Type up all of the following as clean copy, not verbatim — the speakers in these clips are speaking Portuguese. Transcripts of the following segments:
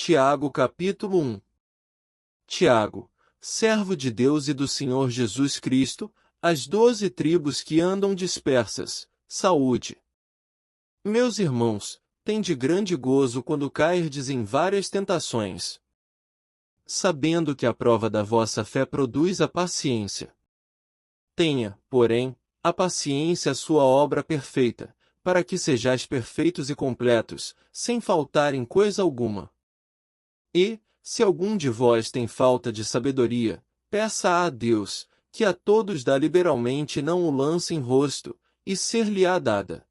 Tiago capítulo 1. Tiago, servo de Deus e do Senhor Jesus Cristo, às 12 tribos que andam dispersas, saúde. Meus irmãos, tende grande gozo quando cairdes em várias tentações, sabendo que a prova da vossa fé produz a paciência. Tenha, porém, a paciência a sua obra perfeita, para que sejais perfeitos e completos, sem faltar em coisa alguma. E, se algum de vós tem falta de sabedoria, peça a Deus, que a todos dá liberalmente e não o lance em rosto, e ser-lhe-á dada.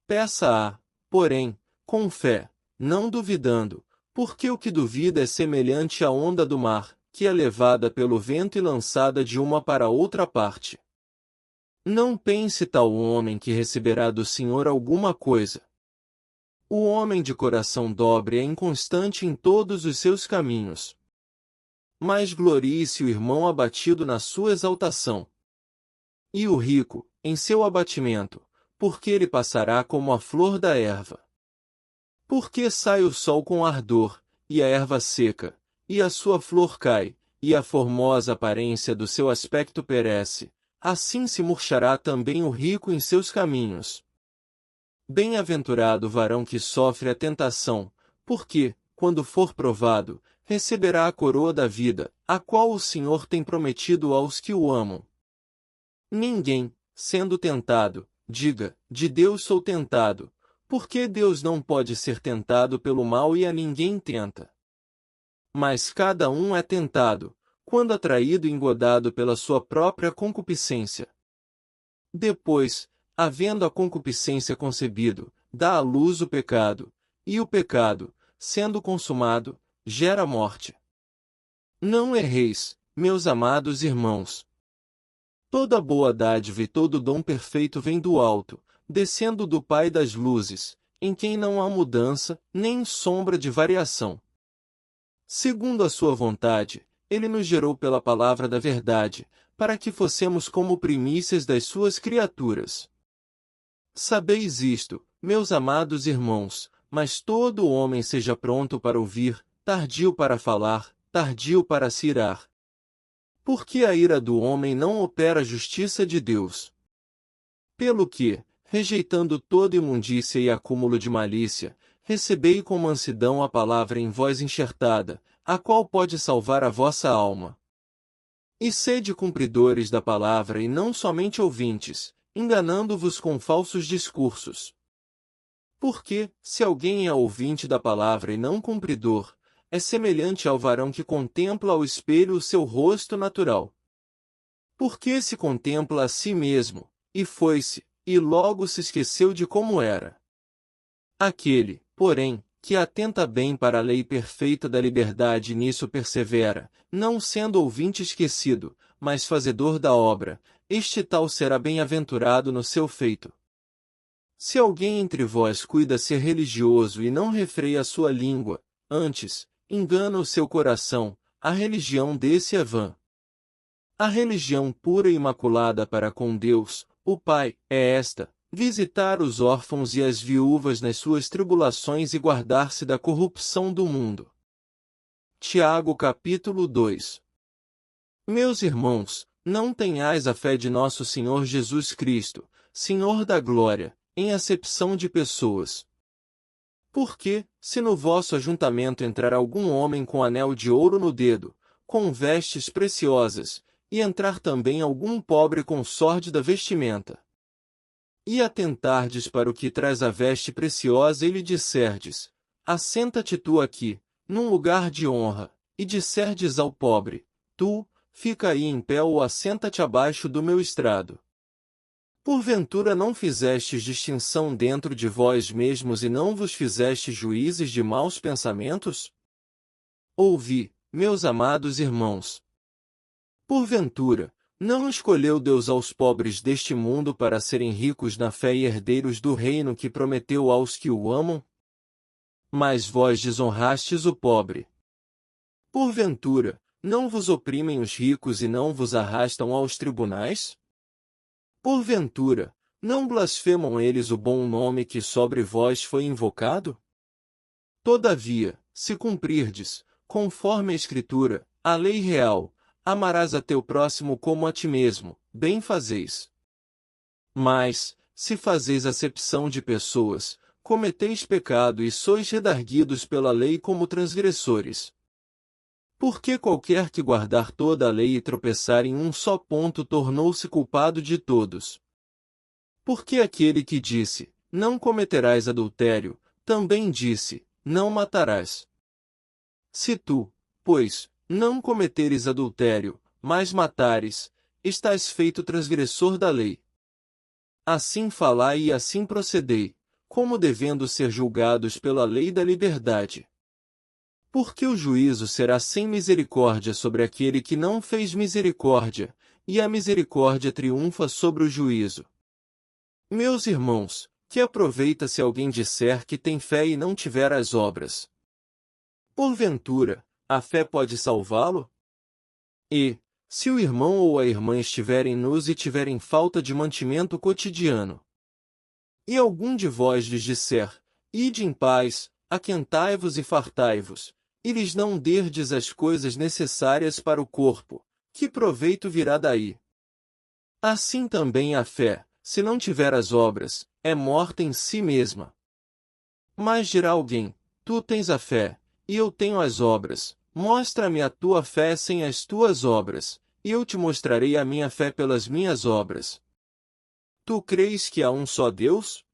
Peça-a, porém, com fé, não duvidando, porque o que duvida é semelhante à onda do mar, que é levada pelo vento e lançada de uma para outra parte. Não pense tal homem que receberá do Senhor alguma coisa. O homem de coração dobre é inconstante em todos os seus caminhos. Mas glorie-se o irmão abatido na sua exaltação. E o rico, em seu abatimento, porque ele passará como a flor da erva. Porque sai o sol com ardor, e a erva seca, e a sua flor cai, e a formosa aparência do seu aspecto perece, assim se murchará também o rico em seus caminhos. Bem-aventurado o varão que sofre a tentação, porque, quando for provado, receberá a coroa da vida, a qual o Senhor tem prometido aos que o amam. Ninguém, sendo tentado, diga, de Deus sou tentado, porque Deus não pode ser tentado pelo mal e a ninguém tenta. Mas cada um é tentado, quando atraído e engodado pela sua própria concupiscência. Depois, havendo a concupiscência concebido, dá à luz o pecado, e o pecado, sendo consumado, gera morte. Não erreis, meus amados irmãos. Toda boa dádiva e todo dom perfeito vem do alto, descendo do Pai das luzes, em quem não há mudança, nem sombra de variação. Segundo a sua vontade, ele nos gerou pela palavra da verdade, para que fossemos como primícias das suas criaturas. Sabeis isto, meus amados irmãos, mas todo homem seja pronto para ouvir, tardio para falar, tardio para se irar. Porque a ira do homem não opera a justiça de Deus. Pelo que, rejeitando toda imundícia e acúmulo de malícia, recebei com mansidão a palavra em vós enxertada, a qual pode salvar a vossa alma. E sede cumpridores da palavra e não somente ouvintes, enganando-vos com falsos discursos. Porque, se alguém é ouvinte da palavra e não cumpridor, é semelhante ao varão que contempla ao espelho o seu rosto natural. Porque se contempla a si mesmo, e foi-se, e logo se esqueceu de como era. Aquele, porém, que atenta bem para a lei perfeita da liberdade e nisso persevera, não sendo ouvinte esquecido, mas fazedor da obra, este tal será bem-aventurado no seu feito. Se alguém entre vós cuida ser religioso e não refreia a sua língua, antes, engana o seu coração, a religião desse é vã. A religião pura e imaculada para com Deus, o Pai, é esta: visitar os órfãos e as viúvas nas suas tribulações e guardar-se da corrupção do mundo. Tiago capítulo 2. Meus irmãos, não tenhais a fé de nosso Senhor Jesus Cristo, Senhor da glória, em acepção de pessoas. Porque, se no vosso ajuntamento entrar algum homem com anel de ouro no dedo, com vestes preciosas, e entrar também algum pobre com sórdida vestimenta, e atentardes para o que traz a veste preciosa e lhe disserdes: assenta-te tu aqui, num lugar de honra, e disserdes ao pobre: tu, fica aí em pé ou assenta-te abaixo do meu estrado. Porventura não fizestes distinção dentro de vós mesmos e não vos fizestes juízes de maus pensamentos? Ouvi, meus amados irmãos. Porventura, não escolheu Deus aos pobres deste mundo para serem ricos na fé e herdeiros do reino que prometeu aos que o amam? Mas vós desonrastes o pobre. Porventura, não vos oprimem os ricos e não vos arrastam aos tribunais? Porventura, não blasfemam eles o bom nome que sobre vós foi invocado? Todavia, se cumprirdes, conforme a Escritura, a lei real, amarás a teu próximo como a ti mesmo, bem fazeis. Mas, se fazeis acepção de pessoas, cometeis pecado e sois redarguidos pela lei como transgressores. Porque qualquer que guardar toda a lei e tropeçar em um só ponto tornou-se culpado de todos. Porque aquele que disse, não cometerás adultério, também disse, não matarás. Se tu, pois, não cometeres adultério, mas matares, estás feito transgressor da lei. Assim falai e assim procedei, como devendo ser julgados pela lei da liberdade. Porque o juízo será sem misericórdia sobre aquele que não fez misericórdia, e a misericórdia triunfa sobre o juízo. Meus irmãos, que aproveita se alguém disser que tem fé e não tiver as obras? Porventura, a fé pode salvá-lo? E, se o irmão ou a irmã estiverem nus e tiverem falta de mantimento cotidiano, e algum de vós lhes disser, ide em paz, aquentai-vos e fartai-vos, e lhes não derdes as coisas necessárias para o corpo, que proveito virá daí? Assim também a fé, se não tiver as obras, é morta em si mesma. Mas dirá alguém, tu tens a fé, e eu tenho as obras, mostra-me a tua fé sem as tuas obras, e eu te mostrarei a minha fé pelas minhas obras. Tu crês que há um só Deus?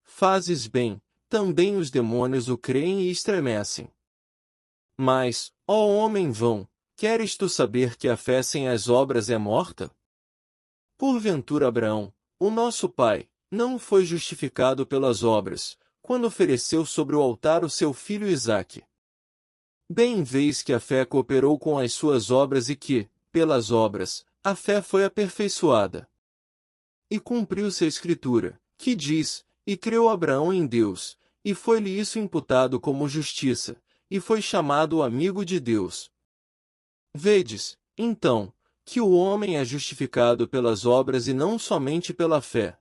Fazes bem, também os demônios o creem e estremecem. Mas, ó homem vão, queres tu saber que a fé sem as obras é morta? Porventura Abraão, o nosso pai, não foi justificado pelas obras, quando ofereceu sobre o altar o seu filho Isaque. Bem vês que a fé cooperou com as suas obras e que, pelas obras, a fé foi aperfeiçoada. E cumpriu-se a Escritura, que diz, e creu Abraão em Deus, e foi-lhe isso imputado como justiça, e foi chamado o amigo de Deus. Vedes, então, que o homem é justificado pelas obras e não somente pela fé.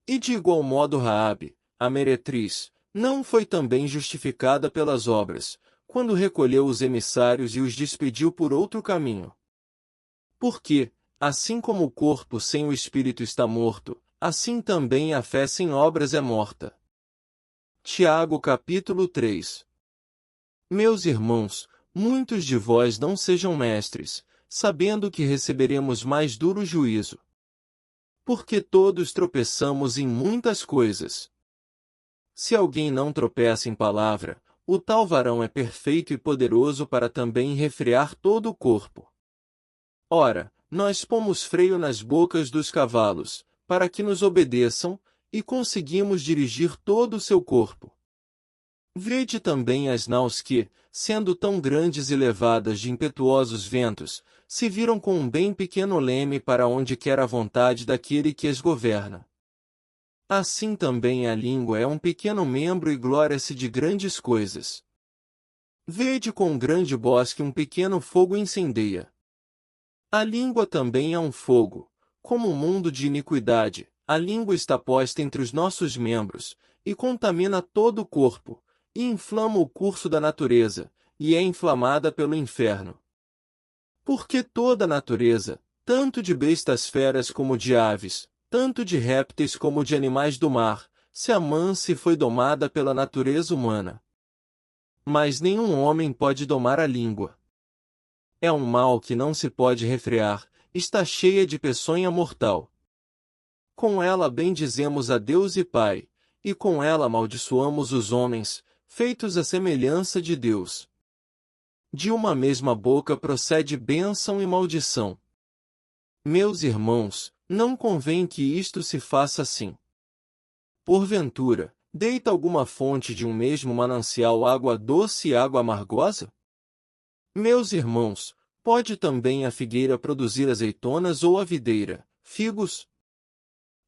E de igual modo Raabe, a meretriz, não foi também justificada pelas obras, quando recolheu os emissários e os despediu por outro caminho. Porque, assim como o corpo sem o espírito está morto, assim também a fé sem obras é morta. Tiago capítulo 3. Meus irmãos, muitos de vós não sejam mestres, sabendo que receberemos mais duro juízo. Porque todos tropeçamos em muitas coisas. Se alguém não tropeça em palavra, o tal varão é perfeito e poderoso para também refrear todo o corpo. Ora, nós pomos freio nas bocas dos cavalos, para que nos obedeçam, e conseguimos dirigir todo o seu corpo. Vede também as naus que, sendo tão grandes e levadas de impetuosos ventos, se viram com um bem pequeno leme para onde quer a vontade daquele que as governa. Assim também a língua é um pequeno membro e glória-se de grandes coisas. Vede com um grande bosque um pequeno fogo incendeia. A língua também é um fogo, como um mundo de iniquidade, a língua está posta entre os nossos membros, e contamina todo o corpo, e inflama o curso da natureza, e é inflamada pelo inferno. Porque toda a natureza, tanto de bestas feras como de aves, tanto de répteis como de animais do mar, se amansa e foi domada pela natureza humana. Mas nenhum homem pode domar a língua. É um mal que não se pode refrear, está cheia de peçonha mortal. Com ela bendizemos a Deus e Pai, e com ela amaldiçoamos os homens, feitos à semelhança de Deus. De uma mesma boca procede bênção e maldição. Meus irmãos, não convém que isto se faça assim. Porventura, deita alguma fonte de um mesmo manancial água doce e água amargosa? Meus irmãos, pode também a figueira produzir azeitonas ou a videira, figos?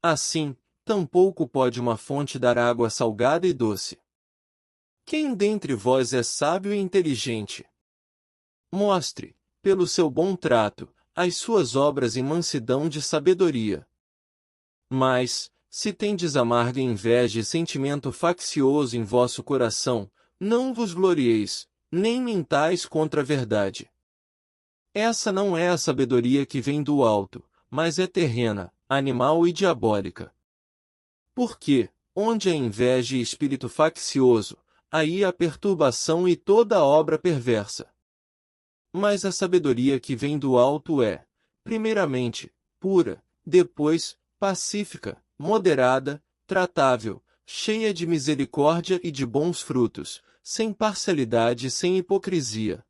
Assim, tampouco pode uma fonte dar água salgada e doce. Quem dentre vós é sábio e inteligente? Mostre, pelo seu bom trato, as suas obras em mansidão de sabedoria. Mas, se tendes amarga inveja e sentimento faccioso em vosso coração, não vos glorieis, nem mintais contra a verdade. Essa não é a sabedoria que vem do alto, mas é terrena, animal e diabólica. Porque, onde há inveja e espírito faccioso, aí há perturbação e toda obra perversa. Mas a sabedoria que vem do alto é, primeiramente, pura, depois, pacífica, moderada, tratável, cheia de misericórdia e de bons frutos, sem parcialidade e sem hipocrisia.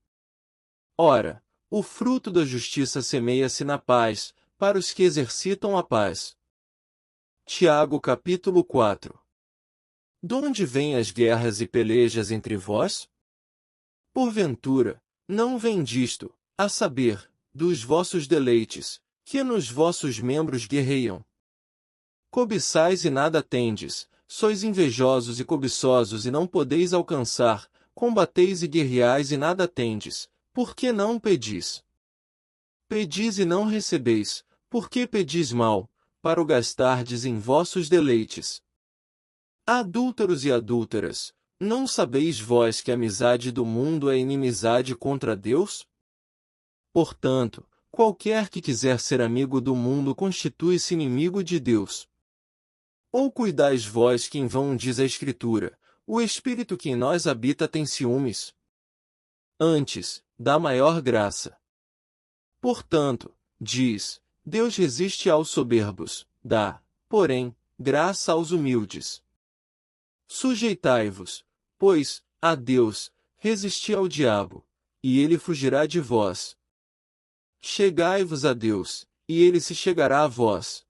Ora, o fruto da justiça semeia-se na paz, para os que exercitam a paz. Tiago capítulo 4. Donde vêm as guerras e pelejas entre vós? Porventura, não vem disto, a saber, dos vossos deleites, que nos vossos membros guerreiam. Cobiçais e nada tendes, sois invejosos e cobiçosos e não podeis alcançar, combateis e guerreais e nada tendes, por que não pedis? Pedis e não recebeis, por que pedis mal, para o gastardes em vossos deleites? Adúlteros e adúlteras, não sabeis vós que a amizade do mundo é inimizade contra Deus? Portanto, qualquer que quiser ser amigo do mundo constitui-se inimigo de Deus. Ou cuidais vós que em vão diz a Escritura, o Espírito que em nós habita tem ciúmes? Antes, dá maior graça. Portanto, diz, Deus resiste aos soberbos, dá, porém, graça aos humildes. Sujeitai-vos, pois, a Deus, resisti ao diabo, e ele fugirá de vós. Chegai-vos a Deus, e ele se chegará a vós.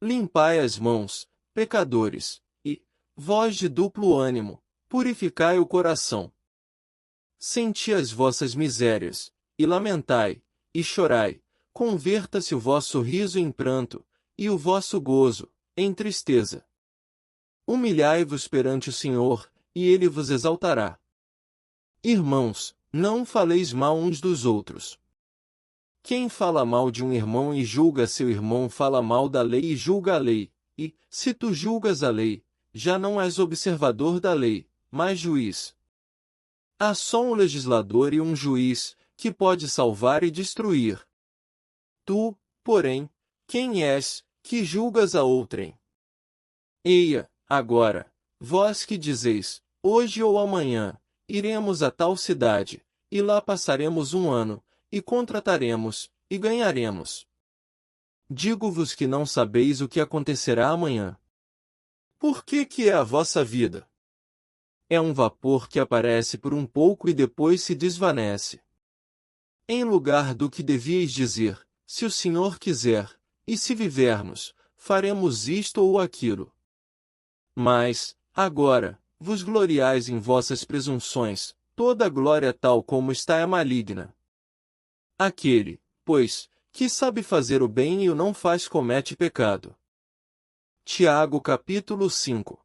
Limpai as mãos, pecadores, e, vós de duplo ânimo, purificai o coração. Senti as vossas misérias, e lamentai, e chorai, converta-se o vosso riso em pranto, e o vosso gozo, em tristeza. Humilhai-vos perante o Senhor, e ele vos exaltará. Irmãos, não faleis mal uns dos outros. Quem fala mal de um irmão e julga seu irmão fala mal da lei e julga a lei, e, se tu julgas a lei, já não és observador da lei, mas juiz. Há só um legislador e um juiz, que pode salvar e destruir. Tu, porém, quem és, que julgas a outrem? Eia, agora, vós que dizeis, hoje ou amanhã, iremos a tal cidade, e lá passaremos um ano, e contrataremos, e ganharemos. Digo-vos que não sabeis o que acontecerá amanhã. Por que é a vossa vida? É um vapor que aparece por um pouco e depois se desvanece. Em lugar do que devíeis dizer, se o Senhor quiser, e se vivermos, faremos isto ou aquilo. Mas, agora, vos gloriais em vossas presunções, toda glória tal como está é maligna. Aquele, pois, que sabe fazer o bem e o não faz comete pecado. Tiago capítulo 5.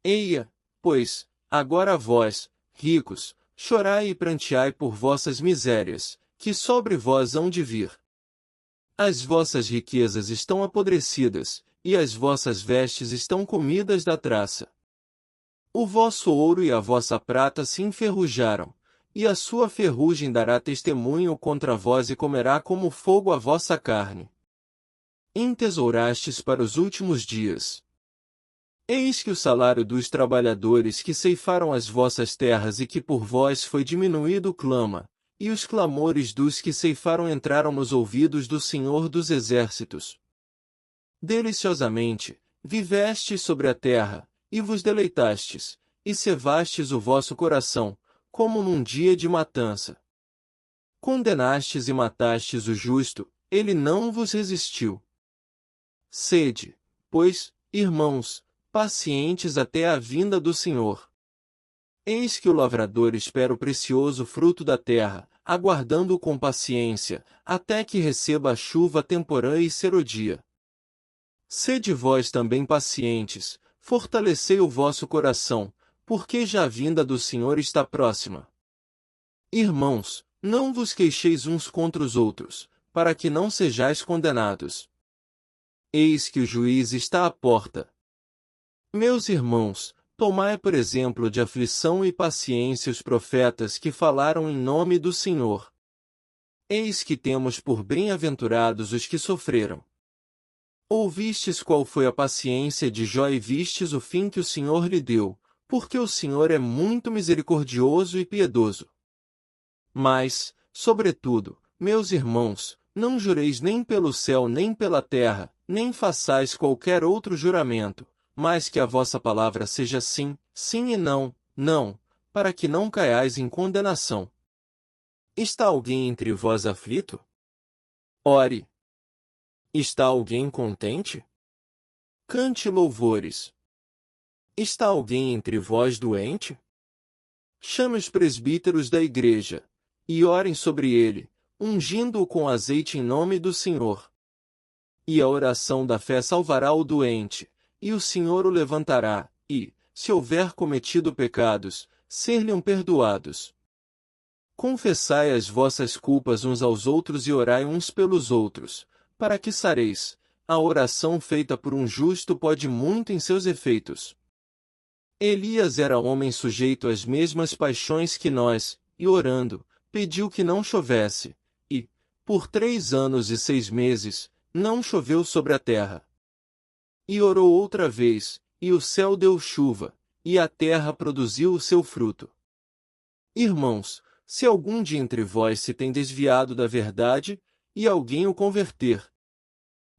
Eia, pois, agora vós, ricos, chorai e pranteai por vossas misérias, que sobre vós hão de vir. As vossas riquezas estão apodrecidas, e as vossas vestes estão comidas da traça. O vosso ouro e a vossa prata se enferrujaram, e a sua ferrugem dará testemunho contra vós e comerá como fogo a vossa carne. Entesourastes para os últimos dias. Eis que o salário dos trabalhadores que ceifaram as vossas terras e que por vós foi diminuído clama, e os clamores dos que ceifaram entraram nos ouvidos do Senhor dos Exércitos. Deliciosamente, vivestes sobre a terra, e vos deleitastes, e cevastes o vosso coração, como num dia de matança. Condenastes e matastes o justo, ele não vos resistiu. Sede, pois, irmãos, pacientes até a vinda do Senhor. Eis que o lavrador espera o precioso fruto da terra, aguardando-o com paciência, até que receba a chuva temporã e serodia. Sede vós também pacientes, fortalecei o vosso coração, porque já a vinda do Senhor está próxima. Irmãos, não vos queixeis uns contra os outros, para que não sejais condenados. Eis que o juiz está à porta. Meus irmãos, Tomai por exemplo de aflição e paciência os profetas que falaram em nome do Senhor. Eis que temos por bem-aventurados os que sofreram. Ouvistes qual foi a paciência de Jó e vistes o fim que o Senhor lhe deu, porque o Senhor é muito misericordioso e piedoso. Mas, sobretudo, meus irmãos, não jureis nem pelo céu nem pela terra, nem façais qualquer outro juramento, mas que a vossa palavra seja sim, sim e não, não, para que não caiais em condenação. Está alguém entre vós aflito? Ore. Está alguém contente? Cante louvores. Está alguém entre vós doente? Chame os presbíteros da igreja, e orem sobre ele, ungindo-o com azeite em nome do Senhor. E a oração da fé salvará o doente, e o Senhor o levantará, e, se houver cometido pecados, ser-lhe-ão perdoados. Confessai as vossas culpas uns aos outros e orai uns pelos outros, para que sareis. A oração feita por um justo pode muito em seus efeitos. Elias era homem sujeito às mesmas paixões que nós, e orando, pediu que não chovesse, e, por 3 anos e 6 meses, não choveu sobre a terra. E orou outra vez, e o céu deu chuva, e a terra produziu o seu fruto. Irmãos, se algum de entre vós se tem desviado da verdade, e alguém o converter,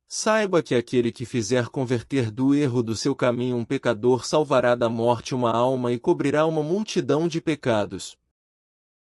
saiba que aquele que fizer converter do erro do seu caminho um pecador salvará da morte uma alma e cobrirá uma multidão de pecados.